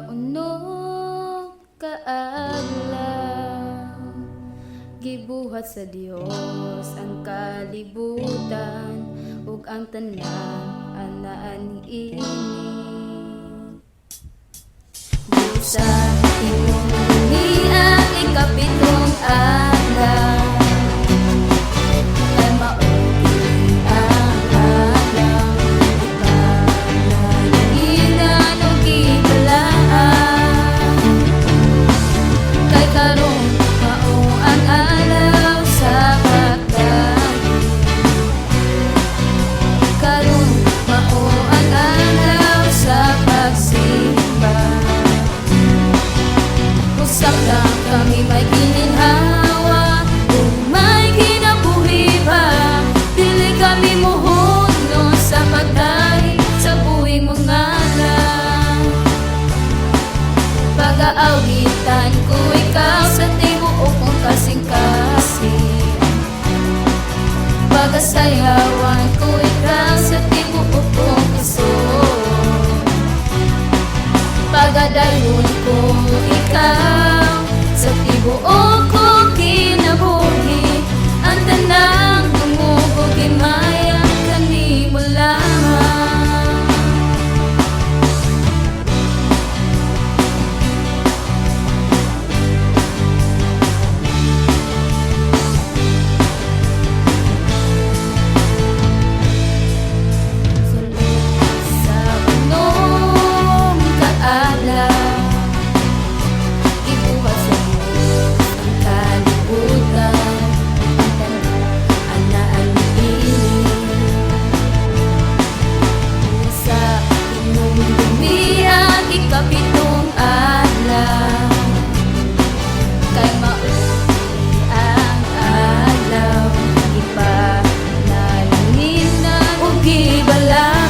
unong kaadlaw, gibuhat sa Dios ang kalibutan ug ang tanan anaan ini. Sa imong ang ikapitong adlaw, ay mauging ang adlaw, ipanagingan o gibalaan. Kay karon mao ang adlaw sa pagdali, karon mao ang adlaw sa pagsimba. Usap lang kami may gininhawa, kung may kinabuhi pa, dili kami muhunod sa pagdali sa buhing mong ngalan. Pag-aawitan ko ikaw sa tibuok kong kasing-kasing, pag-asayawan ko ikaw sa tibuok kong puso, pag-adayon ko ikaw sa tibuok kong kinabuhi. Ang tanang tumubog himaya kanimo lamang. Sa unong kaadlaw, gibuhat sa Dios ang kalibutan, ang tanan anaan ini. Sa imong lumihang ikapitong adlaw, kay mauli ang adlaw, ipanalangin ug gibalaan.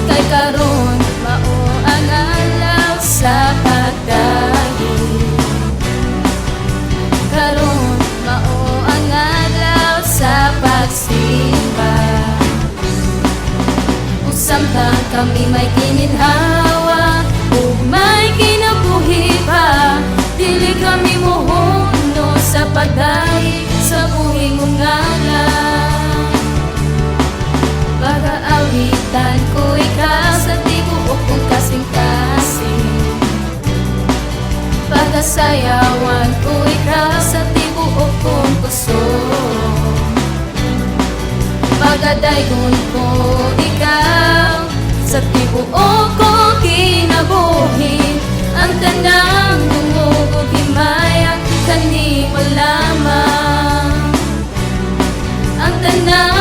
Kay karon mao ang adlaw sa pagdali, karon mao ang adlaw sa pagsimba. Samtang kami may gininhawa, ug may kinabuhi pa, dili kami muhunod sa pagdali sa buhing mong ngalan. Pag-aawitan ko ikaw sa tibuok kong kasing-kasing, pag-asayawan ko ikaw sa tibuok kong puso, pag-adaygon ko ikaw sa tibuok kong kinabuhi. Ang tanang dumugog himaya kanimo lamang, ang tanang